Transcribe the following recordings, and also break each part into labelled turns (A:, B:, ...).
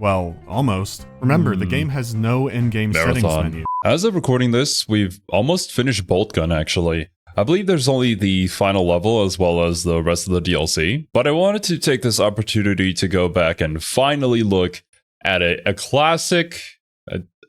A: Well, almost. Remember, the game has no in-game settings menu.
B: As of recording this, we've almost finished Bolt Gun, actually. I believe there's only the final level as well as the rest of the DLC, but I wanted to take this opportunity to go back and finally look at a classic.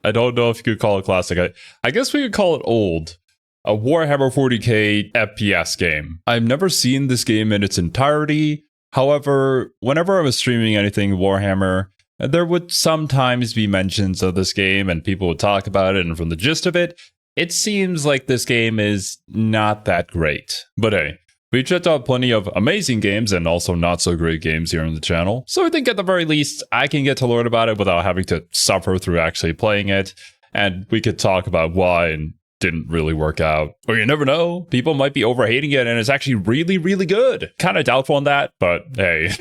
B: I don't know if you could call it classic. I guess we could call it old. A Warhammer 40K FPS game. I've never seen this game in its entirety. However, whenever I was streaming anything Warhammer, there would sometimes be mentions of this game and people would talk about it, and from the gist of it, it seems like this game is not that great. But hey, we checked out plenty of amazing games and also not so great games here on the channel, so I think at the very least, I can get to learn about it without having to suffer through actually playing it, and we could talk about why and didn't really work out. Or you never know, people might be overhating it and it's actually really, really good. Kind of doubtful on that, but hey,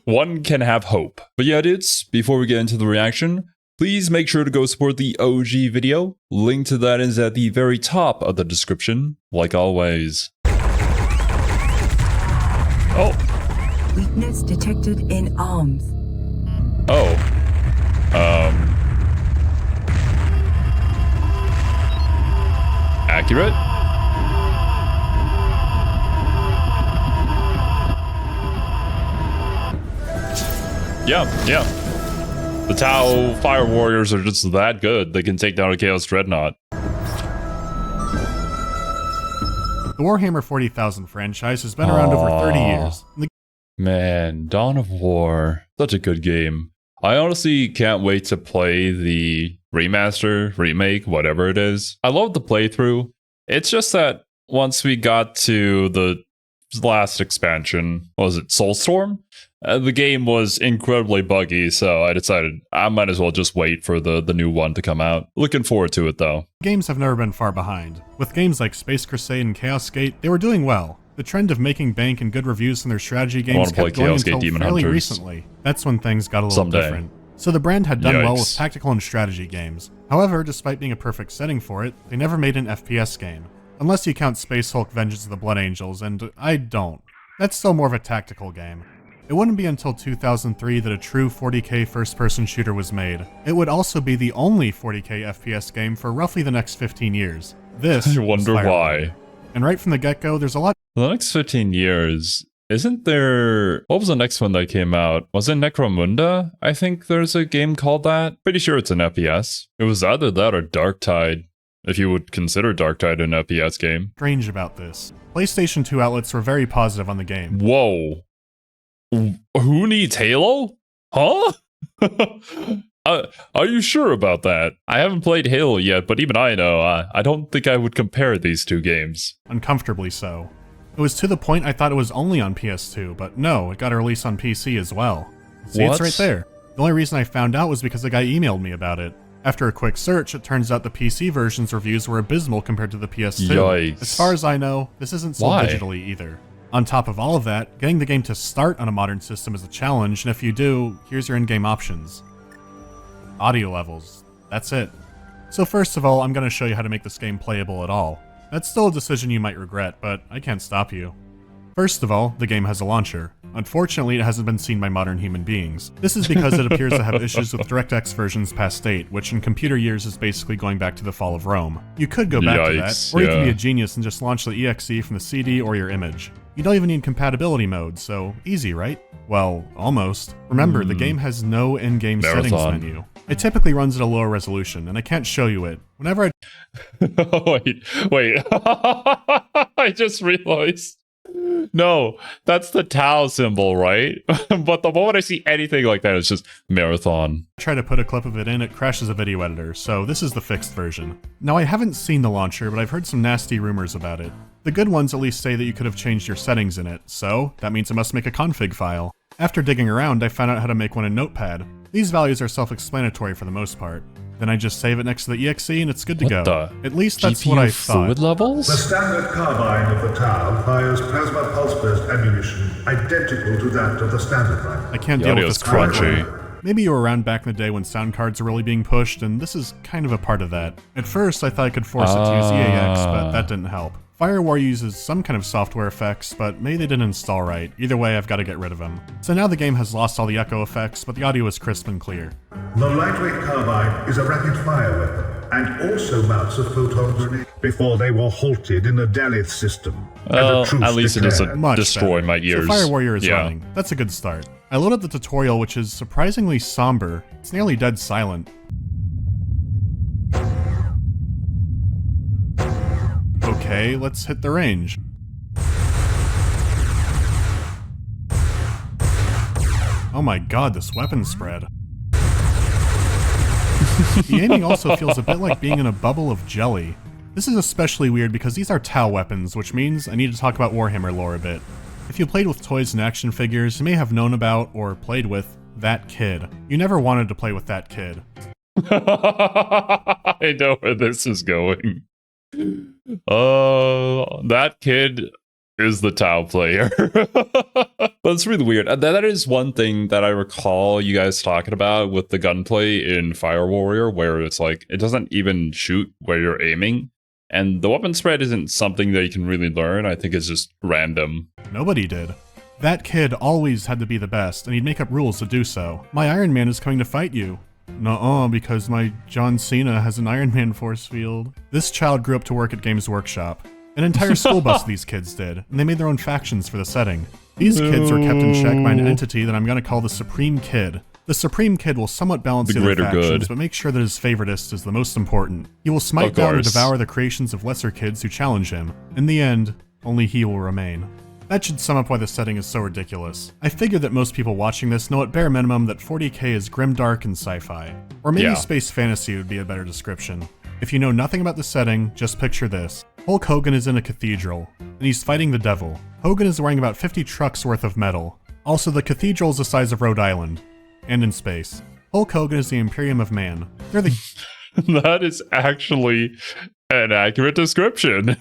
B: one can have hope. But yeah, dudes, before we get into the reaction, please make sure to go support the OG video. Link to that is at the very top of the description, like always. Oh.
C: Weakness detected in arms.
B: Oh. Accurate? Yeah. The Tau Fire Warriors are just that good. They can take down a Chaos Dreadnought.
A: The Warhammer 40,000 franchise has been around over 30 years.
B: Man, Dawn of War. Such a good game. I honestly can't wait to play the remaster, remake, whatever it is. I love the playthrough. It's just that once we got to the last expansion, was it Soulstorm? The game was incredibly buggy, so I decided I might as well just wait for the new one to come out. Looking forward to it, though.
A: Games have never been far behind. With games like Space Crusade and Chaos Gate, they were doing well. The trend of making bank and good reviews from their strategy games kept going until fairly recently. That's when things got a little different. So the brand had done well with tactical and strategy games. However, despite being a perfect setting for it, they never made an FPS game. Unless you count Space Hulk Vengeance of the Blood Angels, and I don't. That's still more of a tactical game. It wouldn't be until 2003 that a true 40K first-person shooter was made. It would also be the only 40K FPS game for roughly the next 15 years. This
B: I wonder why.
A: And right from the get-go, there's a lot.
B: The next 15 years, isn't there... What was the next one that came out? Was it Necromunda? I think there's a game called that. Pretty sure it's an FPS. It was either that or Darktide, if you would consider Darktide an FPS game.
A: Strange about this. PlayStation 2 outlets were very positive on the game.
B: Whoa. Who needs Halo? Huh? Are you sure about that? I haven't played Halo yet, but even I know, I don't think I would compare these two games.
A: Uncomfortably so. It was to the point I thought it was only on PS2, but no, it got a release on PC as well. See, it's right there. The only reason I found out was because a guy emailed me about it. After a quick search, it turns out the PC version's reviews were abysmal compared to the PS2.
B: Yikes.
A: As far as I know, this isn't sold digitally either. On top of all of that, getting the game to start on a modern system is a challenge, and if you do, here's your in-game options. Audio levels. That's it. So first of all, I'm going to show you how to make this game playable at all. That's still a decision you might regret, but I can't stop you. First of all, the game has a launcher. Unfortunately, it hasn't been seen by modern human beings. This is because it appears to have issues with DirectX versions past date, which in computer years is basically going back to the fall of Rome. You could go back to that, or you can be a genius and just launch the exe from the CD or your image. You don't even need compatibility mode, so easy, right? Well, almost. Remember, the game has no in-game settings menu. It typically runs at a lower resolution, and I can't show you it. Whenever I... wait. I just realized. No, that's the Tau symbol, right? But the moment I see anything like that, it's just marathon. I try to put a clip of it in, it crashes a video editor, so this is the fixed version. Now, I haven't seen the launcher, but I've heard some nasty rumors about it. The good ones at least say that you could have changed your settings in it, so that means it must make a config file. After digging around, I found out how to make one in Notepad. These values are self-explanatory for the most part. Then I just save it next to the exe and it's good to go. At least that's what I thought.
B: Fluid levels?
D: The standard carbine of the Tau fires plasma pulse burst ammunition identical to that of the standard rifle.
A: I can't deal with this crunchy. Maybe you were around back in the day when sound cards were really being pushed, and this is kind of a part of that. At first, I thought I could force it to use EAX, but that didn't help. Fire Warrior uses some kind of software effects, but maybe they didn't install right. Either way, I've got to get rid of them. So now the game has lost all the echo effects, but the audio is crisp and clear.
D: The lightweight carbine is a rapid-fire weapon, and also mounts a photon grenade. Before they were halted in the Dalith system.
B: At least it doesn't
A: Much
B: destroy
A: better.
B: my ears.
A: So Fire Warrior is running. That's a good start. I load up the tutorial, which is surprisingly somber. It's nearly dead silent. Okay, let's hit the range. Oh my god, this weapon spread. The aiming also feels a bit like being in a bubble of jelly. This is especially weird because these are Tau weapons, which means I need to talk about Warhammer lore a bit. If you played with toys and action figures, you may have known about, or played with, that kid. You never wanted to play with that kid.
B: I know where this is going. That kid is the Tau player. But it's really weird. That is one thing that I recall you guys talking about with the gunplay in Fire Warrior, where it's like, it doesn't even shoot where you're aiming. And the weapon spread isn't something that you can really learn. I think it's just random.
A: Nobody did. That kid always had to be the best, and he'd make up rules to do so. My Iron Man is coming to fight you. Nuh-uh, because my John Cena has an Iron Man force field. This child grew up to work at Games Workshop. An entire school bus these kids did, and they made their own factions for the setting. These kids were kept in check by an entity that I'm gonna call the Supreme Kid. The Supreme Kid will somewhat balance the other factions, but make sure that his favoritist is the most important. He will smite down or devour the creations of lesser kids who challenge him. In the end, only he will remain. That should sum up why the setting is so ridiculous. I figure that most people watching this know at bare minimum that 40K is grimdark and sci-fi. Or maybe space fantasy would be a better description. If you know nothing about the setting, just picture this. Hulk Hogan is in a cathedral, and he's fighting the devil. Hogan is wearing about 50 trucks worth of metal. Also, the cathedral is the size of Rhode Island. And in space. Hulk Hogan is the Imperium of Man. They're the...
B: That is actually an accurate description.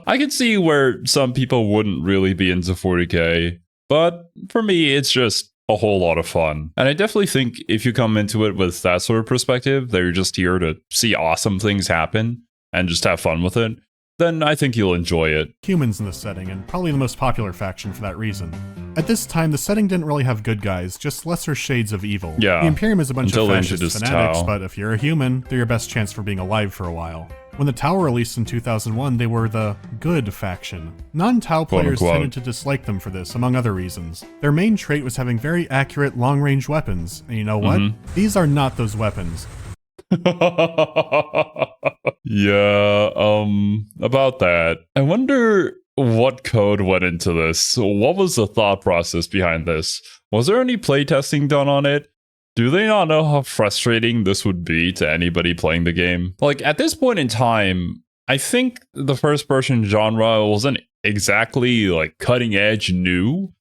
B: I can see where some people wouldn't really be into 40K, but for me, it's just a whole lot of fun. And I definitely think if you come into it with that sort of perspective, that you're just here to see awesome things happen and just have fun with it, then I think you'll enjoy it.
A: Humans in the setting, and probably the most popular faction for that reason. At this time, the setting didn't really have good guys, just lesser shades of evil.
B: Yeah,
A: the Imperium is a bunch of fascist fanatics,
B: Tau.
A: But if you're a human, they're your best chance for being alive for a while. When the Tau were released in 2001, they were the good faction. Non-Tau players tended to dislike them for this, among other reasons. Their main trait was having very accurate, long-range weapons, and you know what? These are not those weapons.
B: Yeah, about that. I wonder what code went into this. What was the thought process behind this? Was there any playtesting done on it? Do they not know how frustrating this would be to anybody playing the game? Like, at this point in time, I think the first-person genre wasn't exactly, like, cutting-edge new.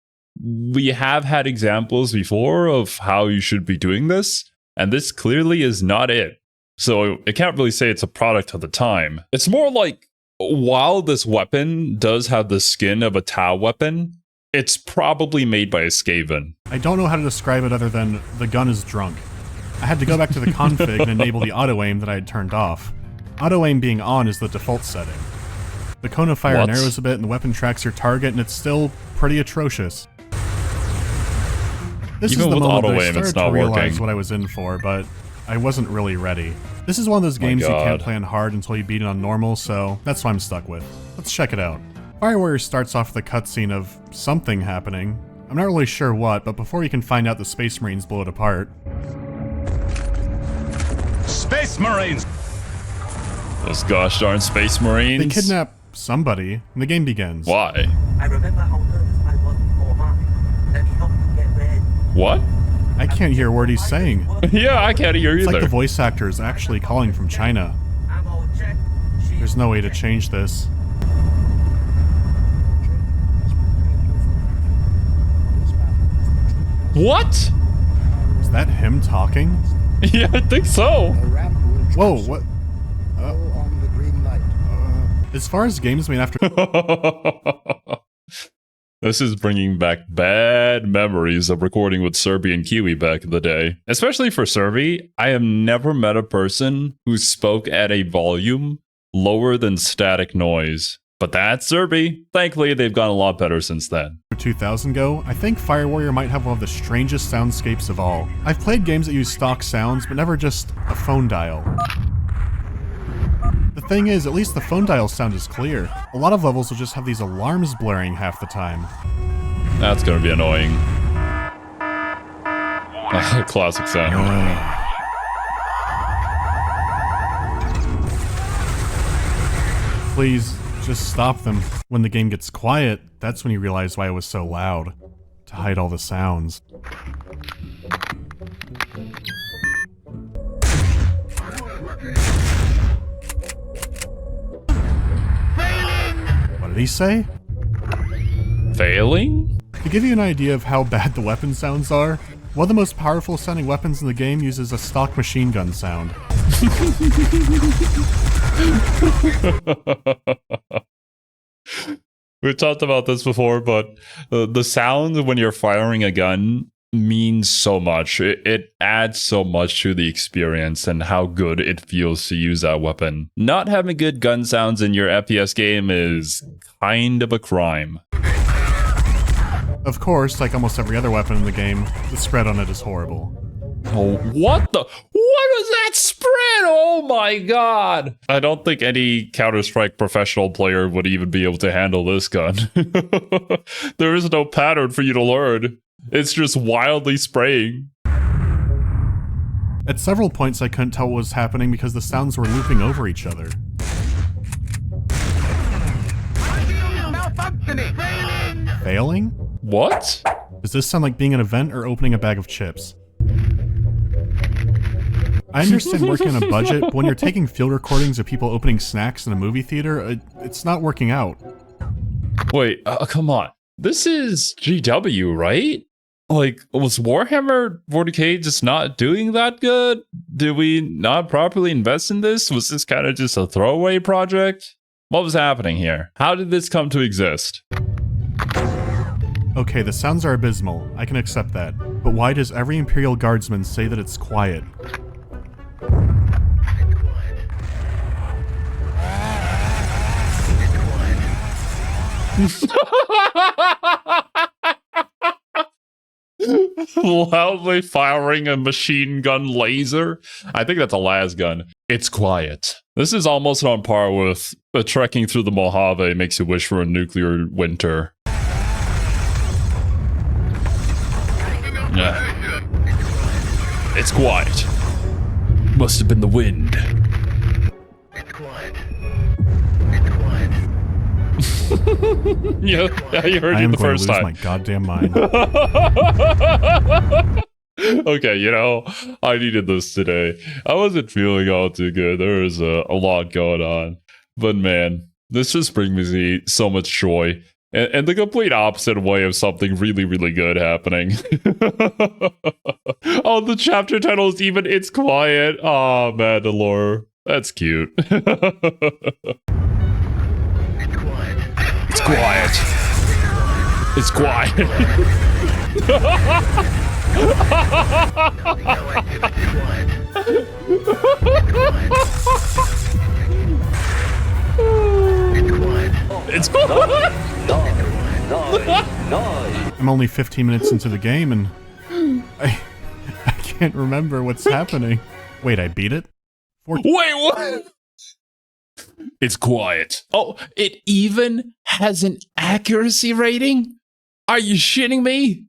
B: We have had examples before of how you should be doing this, and this clearly is not it. So I can't really say it's a product of the time. It's more like, while this weapon does have the skin of a Tau weapon, it's probably made by a Skaven.
A: I don't know how to describe it other than the gun is drunk. I had to go back to the config and enable the auto-aim that I had turned off. Auto-aim being on is the default setting. The cone of fire narrows a bit and the weapon tracks your target, and it's still pretty atrocious. This is the moment that I started to realize what I was in for, but I wasn't really ready. This is one of those games you can't play on hard until you beat it on normal, so that's what I'm stuck with. Let's check it out. Fire Warrior starts off with a cutscene of something happening. I'm not really sure what, but before you can find out, the Space Marines blow it apart.
E: Space Marines!
B: Those gosh darn Space Marines.
A: They kidnap somebody, and the game begins.
B: Why?
F: I remember how nervous I was before mine. Let me help you get ready.
B: What?
A: I can't hear a word he's saying.
B: Yeah, I can't hear either.
A: It's like the voice actor is actually calling from China. There's no way to change this.
B: What?
A: Is that him talking?
B: Yeah, I think so.
A: Whoa, what? As far as games made after...
B: This is bringing back bad memories of recording with Serby and Kiwi back in the day. Especially for Serby, I have never met a person who spoke at a volume lower than static noise. But that's Zerby. Thankfully, they've gotten a lot better since then.
A: 2000 go, I think Fire Warrior might have one of the strangest soundscapes of all. I've played games that use stock sounds, but never just a phone dial. The thing is, at least the phone dial sound is clear. A lot of levels will just have these alarms blaring half the time.
B: That's gonna be annoying. Classic sound.
A: Please, just stop them. When the game gets quiet, that's when you realize why it was so loud. To hide all the sounds. What did he say?
B: Failing?
A: To give you an idea of how bad the weapon sounds are, one of the most powerful sounding weapons in the game uses a stock machine gun sound.
B: We've talked about this before, but the sound when you're firing a gun means so much. It adds so much to the experience and how good it feels to use that weapon. Not having good gun sounds in your FPS game is kind of a crime.
A: Of course, like almost every other weapon in the game, the spread on it is horrible.
B: Oh, what was that spread? Oh my god! I don't think any Counter-Strike professional player would even be able to handle this gun. There is no pattern for you to learn. It's just wildly spraying.
A: At several points I couldn't tell what was happening because the sounds were looping over each other. Failing?
B: What?
A: Does this sound like being an event or opening a bag of chips? I understand working on a budget, but when you're taking field recordings of people opening snacks in a movie theater, it's not working out.
B: Wait, come on. This is GW, right? Like, was Warhammer 40K just not doing that good? Did we not properly invest in this? Was this kind of just a throwaway project? What was happening here? How did this come to exist?
A: Okay, the sounds are abysmal. I can accept that. But why does every Imperial Guardsman say that it's quiet?
B: Loudly firing a machine gun laser? I think that's a las gun. It's quiet. This is almost on par with trekking through the Mojave makes you wish for a nuclear winter. Yeah. It's quiet. Must have been the wind.
F: It's quiet. It's quiet.
B: Yeah, you heard it the first time.
A: I am going to lose my goddamn mind.
B: Okay, you know, I needed this today. I wasn't feeling all too good. There was a lot going on. But man, this just brings me so much joy. And the complete opposite way of something really, really good happening. Oh, the chapter title is even It's Quiet. Oh, Mandalore. That's cute.
F: It's quiet.
B: It's quiet. It's quiet. It's quiet.
A: I'm only 15 minutes into the game and I can't remember what's happening. Wait, I beat it?
B: Wait, what? It's quiet. Oh, it even has an accuracy rating? Are you shitting me?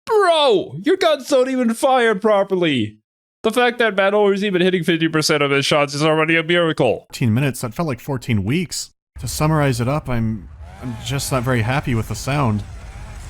B: Bro, your guns don't even fire properly. The fact that Mandalore is even hitting 50% of his shots is already a miracle.
A: 14 minutes? That felt like 14 weeks. To summarize it up, I'm just not very happy with the sound.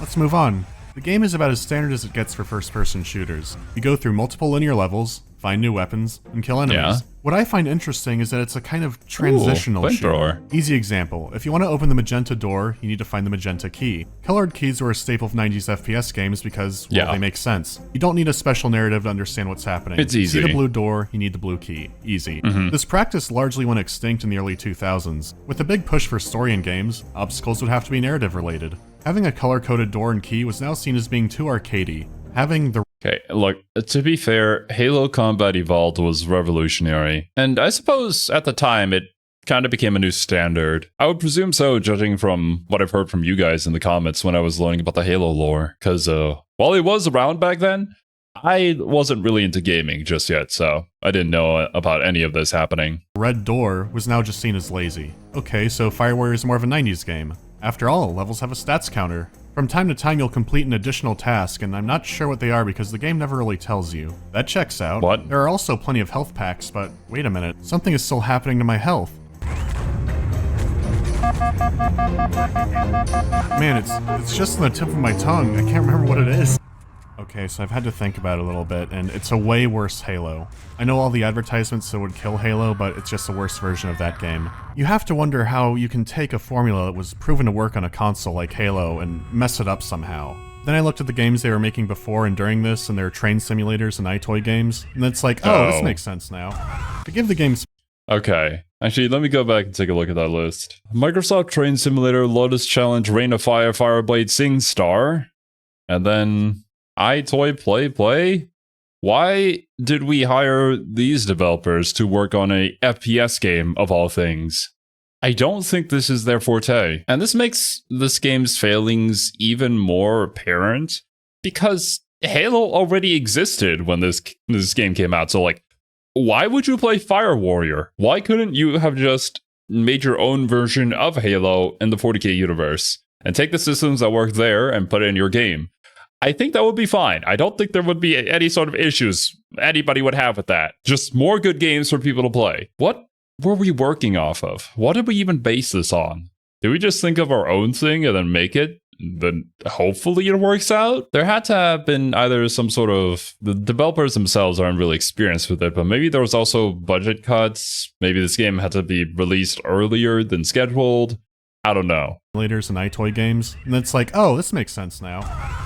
A: Let's move on. The game is about as standard as it gets for first-person shooters. You go through multiple linear levels, find new weapons, and kill enemies.
B: Yeah.
A: What I find interesting is that it's a kind of transitional shooter. Easy example. If you want to open the magenta door, you need to find the magenta key. Colored keys were a staple of 90s FPS games because, well, they make sense. You don't need a special narrative to understand what's happening.
B: It's easy.
A: You see the blue door, you need the blue key. Easy. This practice largely went extinct in the early 2000s. With a big push for story in games, obstacles would have to be narrative related. Having a color-coded door and key was now seen as being too arcadey. Having the
B: Okay, look, to be fair, Halo Combat Evolved was revolutionary. And I suppose at the time it kind of became a new standard. I would presume so, judging from what I've heard from you guys in the comments when I was learning about the Halo lore. Because while it was around back then, I wasn't really into gaming just yet, so I didn't know about any of this happening.
A: Red Door was now just seen as lazy. Okay, so Fire Warrior is more of a 90s game. After all, levels have a stats counter. From time to time you'll complete an additional task, and I'm not sure what they are because the game never really tells you. That checks out.
B: What?
A: There are also plenty of health packs, but wait a minute, something is still happening to my health. Man, it's just on the tip of my tongue. I can't remember what it is. Okay, so I've had to think about it a little bit, and it's a way worse Halo. I know all the advertisements that would kill Halo, but it's just a worse version of that game. You have to wonder how you can take a formula that was proven to work on a console like Halo and mess it up somehow. Then I looked at the games they were making before and during this, and their train simulators and iToy games, and it's like, oh, this makes sense now. To give the game some
B: Okay. Actually, let me go back and take a look at that list. Microsoft Train Simulator, Lotus Challenge, Rain of Fire, Fireblade, SingStar, and then iToy Play? Why did we hire these developers to work on a FPS game of all things? I don't think this is their forte. And this makes this game's failings even more apparent because Halo already existed when this game came out. So like, why would you play Fire Warrior? Why couldn't you have just made your own version of Halo in the 40K universe and take the systems that work there and put it in your game? I think that would be fine. I don't think there would be any sort of issues anybody would have with that. Just more good games for people to play. What were we working off of? What did we even base this on? Did we just think of our own thing and then make it? Then hopefully it works out? There had to have been either some sort of... The developers themselves aren't really experienced with it, but maybe there was also budget cuts. Maybe this game had to be released earlier than scheduled. I don't know.
A: Simulators and iToy games, and it's like, oh, this makes sense now.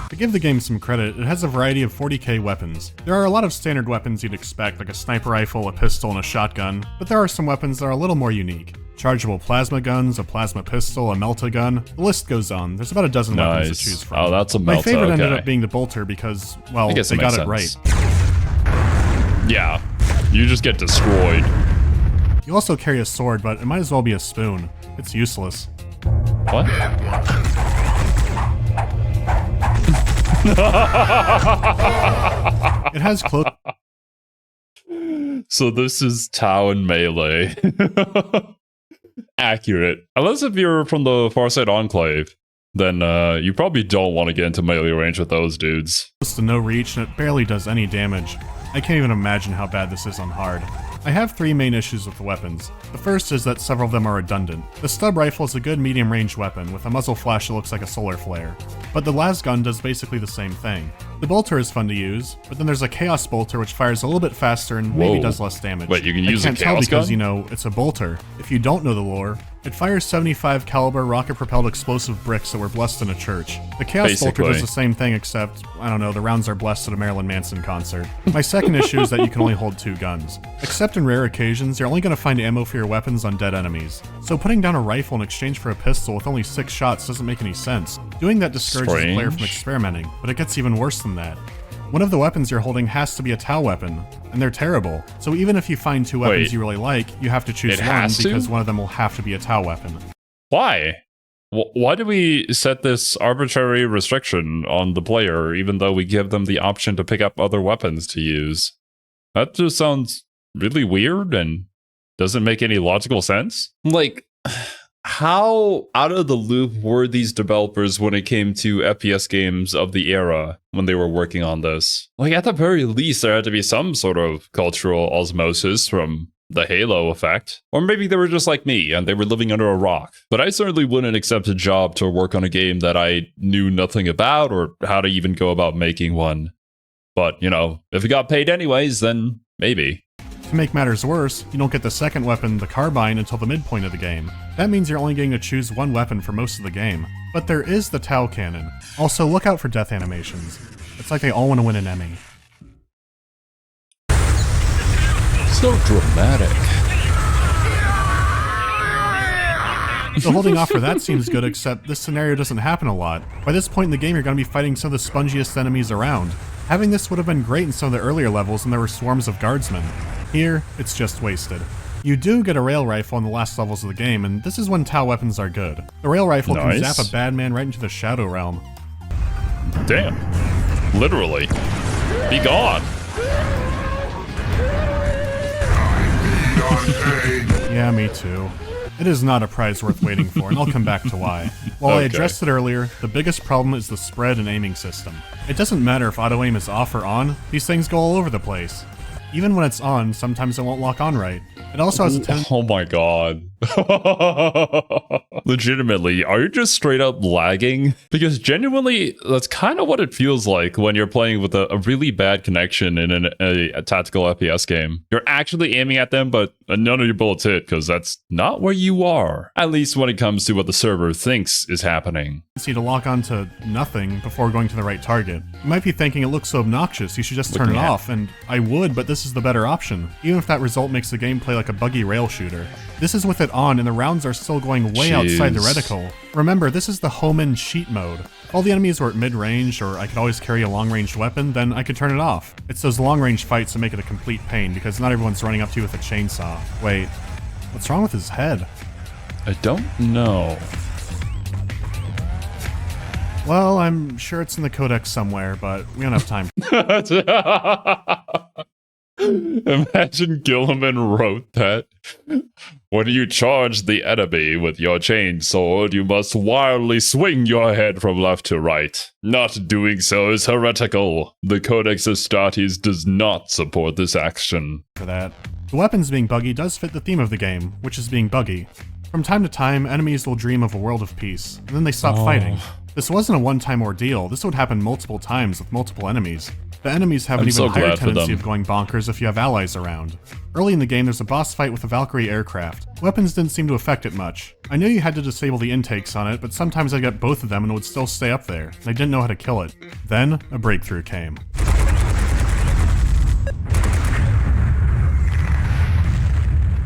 A: To give the game some credit, it has a variety of 40k weapons. There are a lot of standard weapons you'd expect, like a sniper rifle, a pistol, and a shotgun, but there are some weapons that are a little more unique. Chargeable plasma guns, a plasma pistol, a melta gun, the list goes on. There's about a dozen weapons to choose from.
B: Oh, that's a melta,
A: My favorite ended up being the bolter because, well, they got it right.
B: Yeah, you just get destroyed.
A: You also carry a sword, but it might as well be a spoon. It's useless.
B: What?
A: It has close.
B: So this is Tau and Melee. Accurate. Unless if you're from the Farside Enclave, then you probably don't want to get into melee range with those dudes.
A: Close to no reach, and it barely does any damage. I can't even imagine how bad this is on hard. I have three main issues with the weapons. The first is that several of them are redundant. The stub rifle is a good medium-range weapon, with a muzzle flash that looks like a solar flare. But the las gun does basically the same thing. The bolter is fun to use, but then there's a chaos bolter which fires a little bit faster and maybe does less damage.
B: Wait, you can use a chaos gun?
A: I can't tell because, you know, it's a bolter. If you don't know the lore, it fires 75 caliber rocket-propelled explosive bricks that were blessed in a church. The chaos bolter does the same thing except, I don't know, the rounds are blessed at a Marilyn Manson concert. My second issue is that you can only hold 2 guns. Except in rare occasions, you're only going to find ammo for your weapons on dead enemies. So putting down a rifle in exchange for a pistol with only 6 shots doesn't make any sense. Doing that discourages the player from experimenting, but it gets even worse than that. One of the weapons you're holding has to be a Tau weapon, and they're terrible. So even if you find 2 weapons you really like, you have to choose one because one of them will have to be a Tau weapon.
B: Why? Why do we set this arbitrary restriction on the player even though we give them the option to pick up other weapons to use? That just sounds really weird and doesn't make any logical sense. Like, how out of the loop were these developers when it came to FPS games of the era when they were working on this? Like, at the very least, there had to be some sort of cultural osmosis from the Halo effect. Or maybe they were just like me and they were living under a rock. But I certainly wouldn't accept a job to work on a game that I knew nothing about or how to even go about making one. But, you know, if it got paid anyways, then maybe.
A: To make matters worse, you don't get the second weapon, the carbine, until the midpoint of the game. That means you're only getting to choose one weapon for most of the game. But there is the Tau cannon. Also, look out for death animations. It's like they all want to win an Emmy.
B: So dramatic.
A: So holding off for that seems good, except this scenario doesn't happen a lot. By this point in the game, you're going to be fighting some of the spongiest enemies around. Having this would have been great in some of the earlier levels when there were swarms of guardsmen. Here, it's just wasted. You do get a rail rifle in the last levels of the game, and this is when Tau weapons are good. The rail rifle can
B: Nice.
A: zap a bad man right into the Shadow Realm.
B: Damn. Literally. Be gone.
A: Yeah, me too. It is not a prize worth waiting for, and I'll come back to why. While I
B: Okay.
A: addressed it earlier, the biggest problem is the spread and aiming system. It doesn't matter if auto-aim is off or on, these things go all over the place. Even when it's on, sometimes it won't lock on right. It also has a tendency.
B: Oh my god. Legitimately, are you just straight up lagging? Because genuinely, that's kind of what it feels like when you're playing with a really bad connection in a tactical FPS game. You're actually aiming at them, but none of your bullets hit because that's not where you are. At least when it comes to what the server thinks is happening.
A: To lock on to nothing before going to the right target. You might be thinking it looks so obnoxious, you should just turn it off, and I would, but this is the better option, even if that result makes the game play like a buggy rail shooter. This is with it on, and the rounds are still going way outside the reticle. Remember, this is the home-in cheat mode. If all the enemies were at mid-range, or I could always carry a long-ranged weapon, then I could turn it off. It's those long-range fights that make it a complete pain, because not everyone's running up to you with a chainsaw. Wait, what's wrong with his head?
B: I don't know.
A: Well, I'm sure it's in the codex somewhere, but we don't have time.
B: Imagine Gilliman wrote that. When you charge the enemy with your chainsword, you must wildly swing your head from left to right. Not doing so is heretical. The Codex Astartes does not support this action.
A: For that. The weapons being buggy does fit the theme of the game, which is being buggy. From time to time, enemies will dream of a world of peace, and then they stop fighting. This wasn't a one-time ordeal, this would happen multiple times with multiple enemies. The enemies have an even higher tendency of going bonkers if you have allies around. Early in the game, there's a boss fight with a Valkyrie aircraft. Weapons didn't seem to affect it much. I knew you had to disable the intakes on it, but sometimes I'd get both of them and it would still stay up there, and I didn't know how to kill it. Then, a breakthrough came.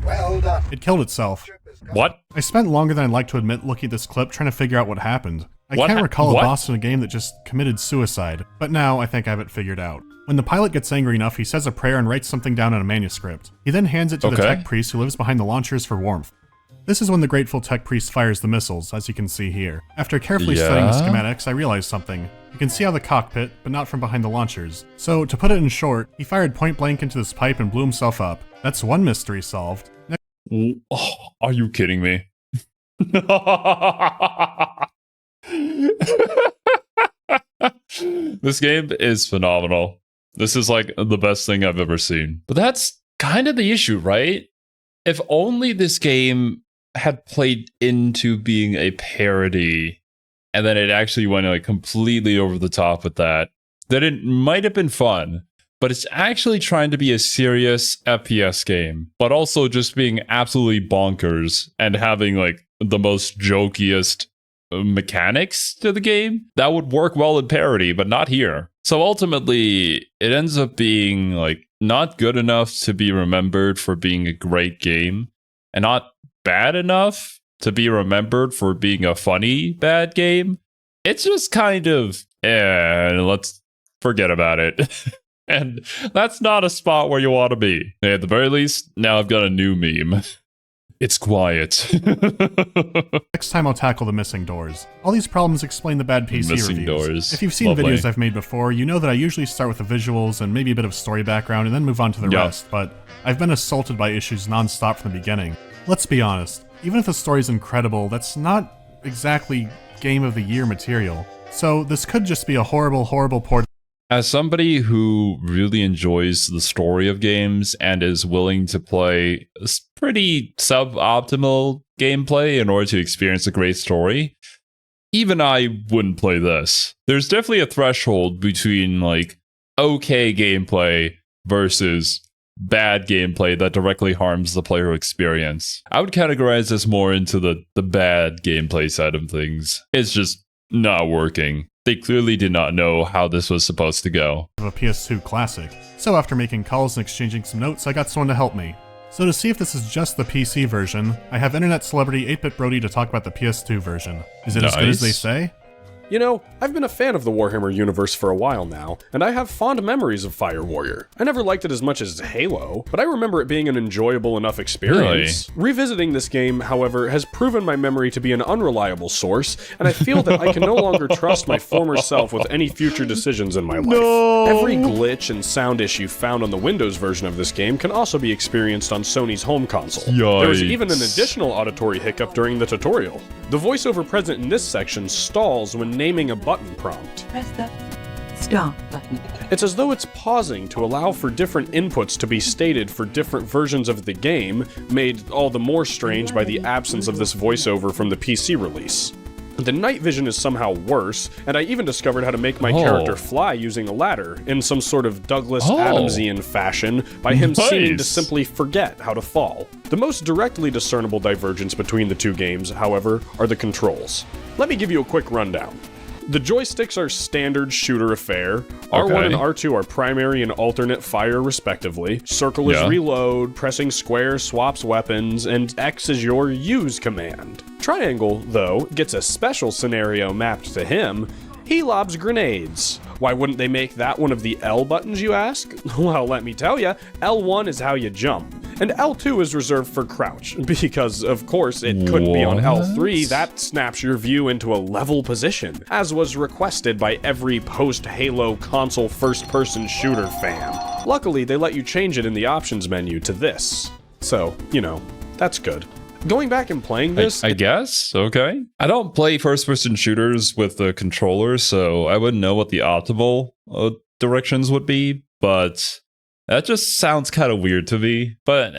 G: Well done.
A: It killed itself.
B: What?
A: I spent longer than I'd like to admit looking at this clip trying to figure out what happened. I can't recall a boss in a game that just committed suicide, but now I think I have it figured out. When the pilot gets angry enough, he says a prayer and writes something down in a manuscript. He then hands it to the tech priest who lives behind the launchers for warmth. This is when the grateful tech priest fires the missiles, as you can see here. After carefully studying the schematics, I realized something. You can see out the cockpit, but not from behind the launchers. So, to put it in short, he fired point blank into this pipe and blew himself up. That's one mystery solved.
B: Oh, are you kidding me? This game is phenomenal. This is like the best thing I've ever seen. But that's kind of the issue, right? If only this game had played into being a parody and then it actually went like completely over the top with that, then it might have been fun. But it's actually trying to be a serious FPS game, but also just being absolutely bonkers and having like the most jokiest mechanics to the game. That would work well in parody, but not here. So ultimately, it ends up being like not good enough to be remembered for being a great game, and not bad enough to be remembered for being a funny bad game. It's just kind of, let's forget about it. And that's not a spot where you want to be. At the very least, now I've got a new meme. It's quiet.
A: Next time I'll tackle the missing doors. All these problems explain the bad PC
B: Missing
A: reviews.
B: doors.
A: If you've seen videos I've made before, you know that I usually start with the visuals and maybe a bit of story background and then move on to the rest, but I've been assaulted by issues non-stop from the beginning. Let's be honest, even if the story's incredible, that's not exactly Game of the Year material. So this could just be a horrible, horrible port.
B: As somebody who really enjoys the story of games and is willing to play pretty suboptimal gameplay in order to experience a great story, even I wouldn't play this. There's definitely a threshold between like okay gameplay versus bad gameplay that directly harms the player experience. I would categorize this more into the bad gameplay side of things. It's just not working. They clearly did not know how this was supposed to go.
A: Of a PS2 classic. So after making calls and exchanging some notes, I got someone to help me. So to see if this is just the PC version, I have internet celebrity 8-Bit Brody to talk about the PS2 version. Is it as good as they say?
H: You know, I've been a fan of the Warhammer universe for a while now, and I have fond memories of Fire Warrior. I never liked it as much as Halo, but I remember it being an enjoyable enough experience. Really? Revisiting this game, however, has proven my memory to be an unreliable source, and I feel that I can no longer trust my former self with any future decisions in my life. Every glitch and sound issue found on the Windows version of this game can also be experienced on Sony's home console.
B: Yikes.
H: There was even an additional auditory hiccup during the tutorial. The voiceover present in this section stalls when naming a button prompt.
C: Press the start button.
H: It's as though it's pausing to allow for different inputs to be stated for different versions of the game, made all the more strange by the absence of this voiceover from the PC release. The night vision is somehow worse, and I even discovered how to make my character fly using a ladder in some sort of Douglas Adamsian fashion by him seeming to simply forget how to fall. The most directly discernible divergence between the two games, however, are the controls. Let me give you a quick rundown. The joysticks are standard shooter affair. R1 and R2 are primary and alternate fire respectively. Circle is reload, pressing square swaps weapons, and X is your use command. Triangle, though, gets a special scenario mapped to him. He lobs grenades. Why wouldn't they make that one of the L buttons, you ask? Well, let me tell ya, L1 is how you jump, and L2 is reserved for crouch, because of course it couldn't be on L3, that snaps your view into a level position, as was requested by every post-Halo console first-person shooter fan. Luckily, they let you change it in the options menu to this. So, you know, that's good. Going back and playing this...
B: I guess? Okay. I don't play first-person shooters with the controller, so I wouldn't know what the optimal directions would be, but that just sounds kind of weird to me. But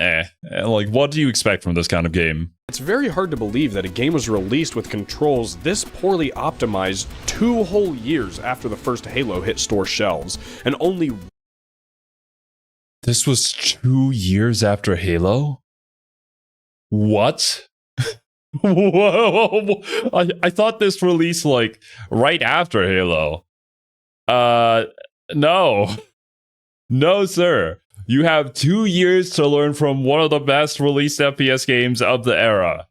B: like, what do you expect from this kind of game?
H: It's very hard to believe that a game was released with controls this poorly optimized 2 whole years after the first Halo hit store shelves, and only...
B: This was 2 years after Halo? What? Whoa! I thought this released like right after Halo. No. No, sir. You have 2 years to learn from one of the best released FPS games of the era.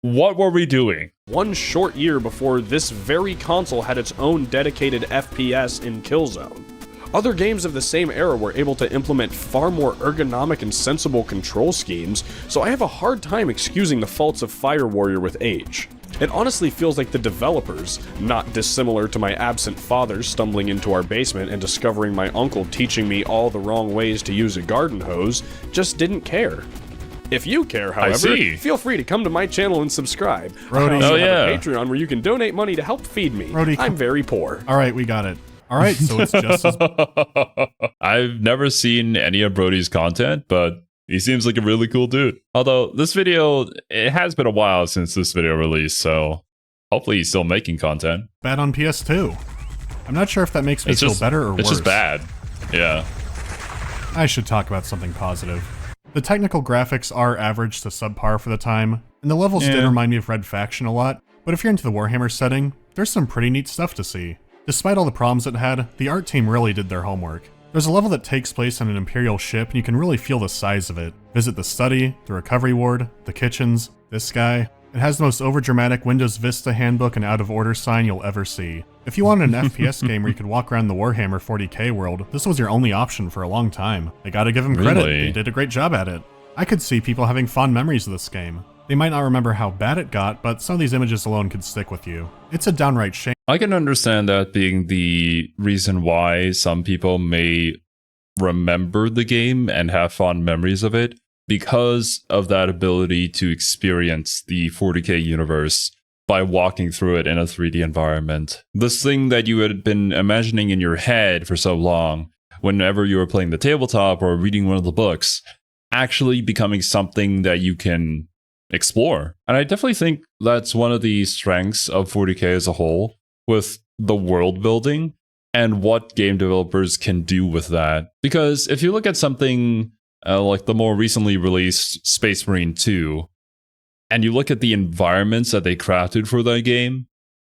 B: What were we doing?
H: 1 short year before this very console had its own dedicated FPS in Killzone. Other games of the same era were able to implement far more ergonomic and sensible control schemes, so I have a hard time excusing the faults of Fire Warrior with age. It honestly feels like the developers, not dissimilar to my absent father stumbling into our basement and discovering my uncle teaching me all the wrong ways to use a garden hose, just didn't care. If you care, however, feel free to come to my channel and subscribe.
A: Brody.
H: I also have a Patreon where you can donate money to help feed me.
A: Brody,
H: I'm very poor.
A: All right, we got it. All right, so it's just as...
B: I've never seen any of Brody's content, but he seems like a really cool dude. Although this video, it has been a while since this video released, so hopefully he's still making content.
A: Bad on PS2. I'm not sure if that makes me feel better or worse.
B: It's just bad. Yeah.
A: I should talk about something positive. The technical graphics are average to subpar for the time, and the levels did remind me of Red Faction a lot, but if you're into the Warhammer setting, there's some pretty neat stuff to see. Despite all the problems it had, the art team really did their homework. There's a level that takes place on an Imperial ship and you can really feel the size of it. Visit the study, the recovery ward, the kitchens, this guy. It has the most overdramatic Windows Vista handbook and out of order sign you'll ever see. If you wanted an FPS game where you could walk around the Warhammer 40K world, this was your only option for a long time. I gotta give them credit, they did a great job at it. I could see people having fond memories of this game. They might not remember how bad it got, but some of these images alone could stick with you. It's a downright shame.
B: I can understand that being the reason why some people may remember the game and have fond memories of it, because of that ability to experience the 40K universe by walking through it in a 3D environment. This thing that you had been imagining in your head for so long, whenever you were playing the tabletop or reading one of the books, actually becoming something that you can explore. And I definitely think that's one of the strengths of 40K as a whole, with the world building and what game developers can do with that. Because if you look at something like the more recently released Space Marine 2, and you look at the environments that they crafted for that game,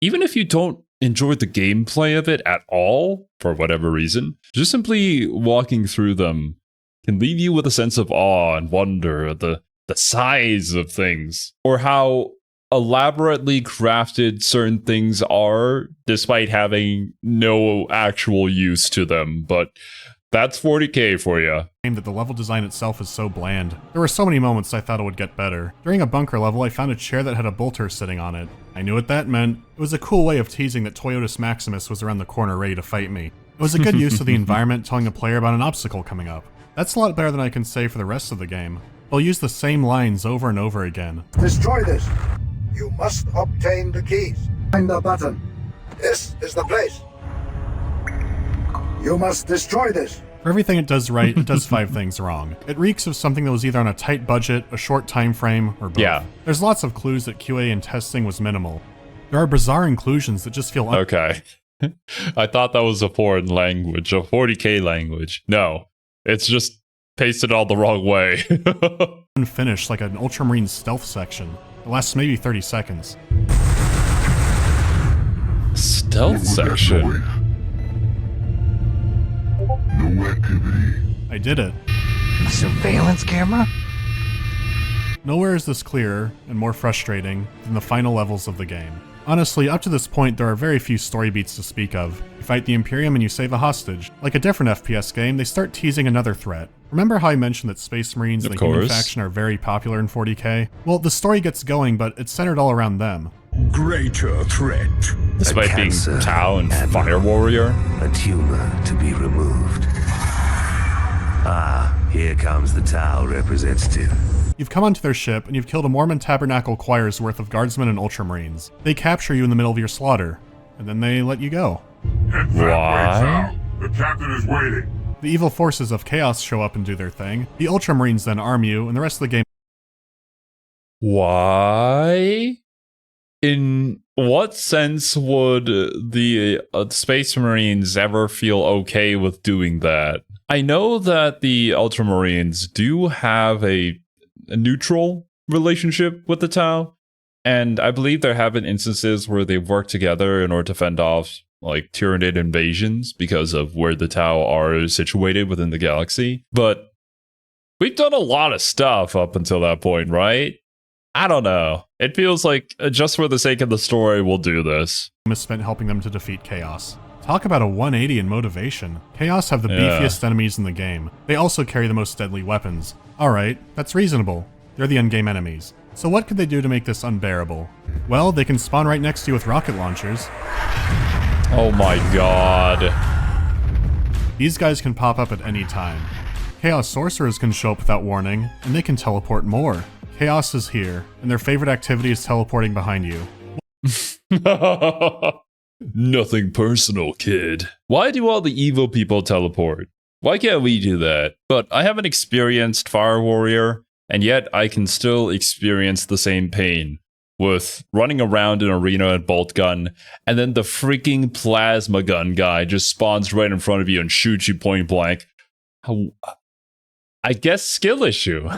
B: even if you don't enjoy the gameplay of it at all, for whatever reason, just simply walking through them can leave you with a sense of awe and wonder, the size of things, or how elaborately crafted certain things are, despite having no actual use to them. But that's 40K for you.
A: That the level design itself is so bland. There were so many moments I thought it would get better. During a bunker level, I found a chair that had a bolter sitting on it. I knew what that meant. It was a cool way of teasing that Toyotas Maximus was around the corner ready to fight me. It was a good use of the environment, telling the player about an obstacle coming up. That's a lot better than I can say for the rest of the game. They'll use the same lines over and over again.
G: Destroy this. You must obtain the keys. Find the button. This is the place. You must destroy this.
A: For everything it does right, it does 5 things wrong. It reeks of something that was either on a tight budget, a short time frame, or both.
B: Yeah.
A: There's lots of clues that QA and testing was minimal. There are bizarre inclusions that just feel
B: okay. I thought that was a foreign language, a 40K language. No, it's just pasted all the wrong way.
A: unfinished, like an Ultramarine stealth section. It lasts maybe 30 seconds.
B: Stealth section?
D: No activity.
A: I did it.
F: Surveillance camera?
A: Nowhere is this clearer and more frustrating than the final levels of the game. Honestly, up to this point, there are very few story beats to speak of. You fight the Imperium and you save a hostage. Like a different FPS game, they start teasing another threat. Remember how I mentioned that Space Marines and the human faction are very popular in 40K? Well, the story gets going, but it's centered all around them.
E: Greater threat.
B: Despite being Tau and Fire Warrior.
I: A tumor to be removed. Ah, here comes the Tau representative.
A: You've come onto their ship, and you've killed a Mormon Tabernacle choir's worth of guardsmen and Ultramarines. They capture you in the middle of your slaughter, and then they let you go.
B: Why?
D: The captain is waiting.
A: The evil forces of Chaos show up and do their thing. The Ultramarines then arm you, and the rest of the game...
B: Why? In what sense would the Space Marines ever feel okay with doing that? I know that the Ultramarines do have a neutral relationship with the Tau, and I believe there have been instances where they've worked together in order to fend off like Tyranid invasions because of where the Tau are situated within the galaxy. But we've done a lot of stuff up until that point, right? I don't know. It feels like just for the sake of the story, we'll do this.
A: ...is spent helping them to defeat Chaos. Talk about a 180 in motivation. Chaos have the beefiest enemies in the game. They also carry the most deadly weapons. Alright, that's reasonable. They're the endgame enemies. So what could they do to make this unbearable? Well, they can spawn right next to you with rocket launchers.
B: Oh my god.
A: These guys can pop up at any time. Chaos Sorcerers can show up without warning, and they can teleport more. Chaos is here, and their favorite activity is teleporting behind you.
B: Nothing personal, kid. Why do all the evil people teleport? Why can't we do that? But I haven't experienced Fire Warrior, and yet I can still experience the same pain with running around an arena at bolt gun, and then the freaking plasma gun guy just spawns right in front of you and shoots you point blank. I guess skill issue.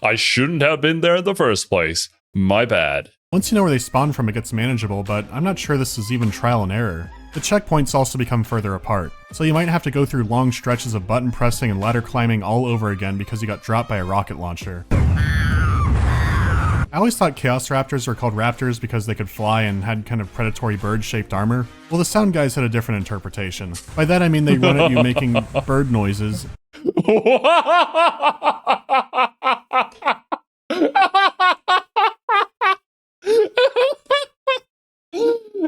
B: I shouldn't have been there in the first place. My bad.
A: Once you know where they spawn from, it gets manageable, but I'm not sure this is even trial and error. The checkpoints also become further apart, so you might have to go through long stretches of button pressing and ladder climbing all over again because you got dropped by a rocket launcher. I always thought Chaos Raptors were called Raptors because they could fly and had kind of predatory bird-shaped armor. Well, the sound guys had a different interpretation. By that I mean they run at you making bird noises.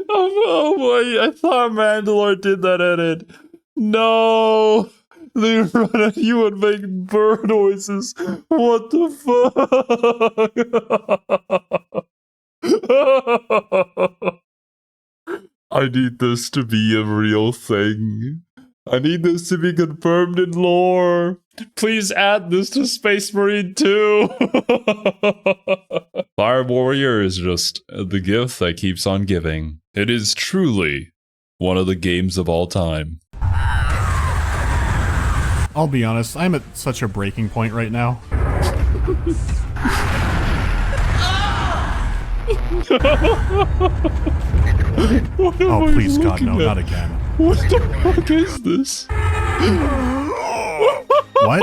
B: Oh boy, I thought Mandalore did that edit. No! They run at you and make bird noises. What the fuck? I need this to be a real thing. I need this to be confirmed in lore. Please add this to Space Marine 2. Fire Warrior is just the gift that keeps on giving. It is truly one of the games of all time.
A: I'll be honest, I'm at such a breaking point right now. Oh, please, God, no, not again.
B: What the fuck is this?
A: What?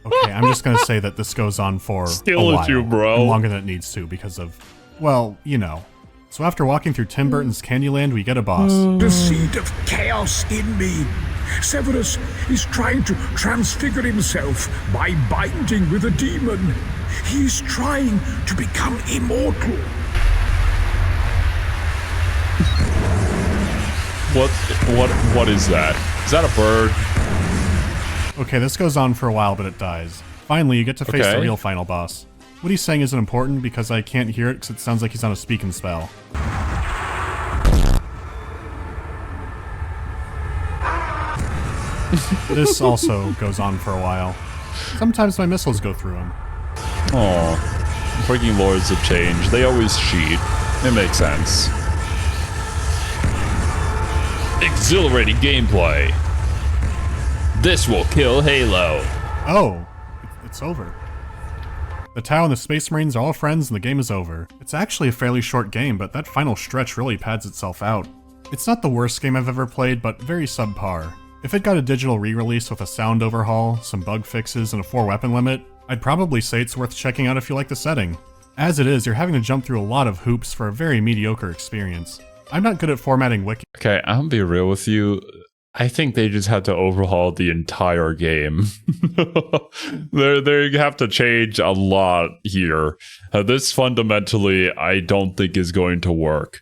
A: Okay, I'm just gonna say that this goes on for
B: Skill
A: a while,
B: issue, bro.
A: and longer than it needs to because of Well, you know. So after walking through Tim Burton's Candyland, we get a boss.
E: The seed of chaos in me. Severus is trying to transfigure himself by binding with a demon. He's trying to become immortal.
B: What is that? Is that a bird?
A: Okay, this goes on for a while, but it dies. Finally, you get to face the real final boss. What he's saying isn't important because I can't hear it because it sounds like he's on a speak and spell. This also goes on for a while. Sometimes my missiles go through him.
B: Aw, freaking Lords of Change. They always cheat. It makes sense. Exhilarating gameplay. This will kill Halo.
A: Oh, it's over. The Tau and the Space Marines are all friends and the game is over. It's actually a fairly short game, but that final stretch really pads itself out. It's not the worst game I've ever played, but very subpar. If it got a digital re-release with a sound overhaul, some bug fixes, and a 4-weapon limit, I'd probably say it's worth checking out if you like the setting. As it is, you're having to jump through a lot of hoops for a very mediocre experience. I'm not good at formatting wiki.
B: Okay, I'll be real with you. I think they just had to overhaul the entire game. They have to change a lot here. This fundamentally, I don't think is going to work.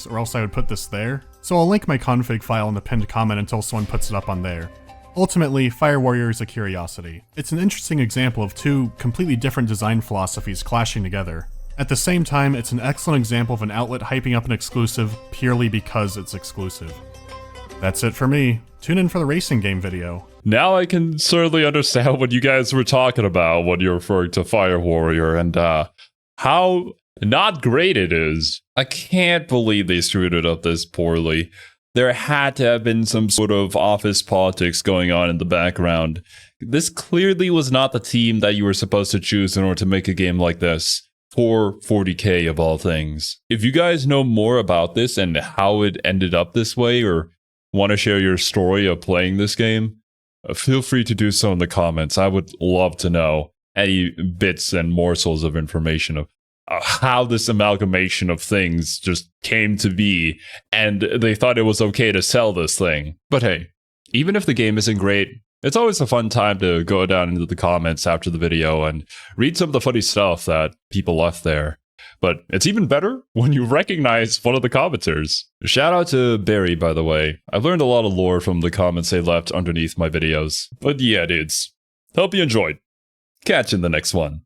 A: Or else I would put this there. So I'll link my config file in the pinned comment until someone puts it up on there. Ultimately, Fire Warrior is a curiosity. It's an interesting example of two completely different design philosophies clashing together. At the same time, it's an excellent example of an outlet hyping up an exclusive purely because it's exclusive. That's it for me. Tune in for the racing game video.
B: Now I can certainly understand what you guys were talking about when you're referring to Fire Warrior and how not great it is. I can't believe they screwed it up this poorly. There had to have been some sort of office politics going on in the background. This clearly was not the team that you were supposed to choose in order to make a game like this. For 40K of all things. If you guys know more about this and how it ended up this way, or want to share your story of playing this game, feel free to do so in the comments. I would love to know any bits and morsels of information of how this amalgamation of things just came to be, and they thought it was okay to sell this thing. But hey, even if the game isn't great, it's always a fun time to go down into the comments after the video and read some of the funny stuff that people left there. But it's even better when you recognize one of the commenters. Shout out to Barry, by the way. I've learned a lot of lore from the comments they left underneath my videos. But yeah, dudes. Hope you enjoyed. Catch you in the next one.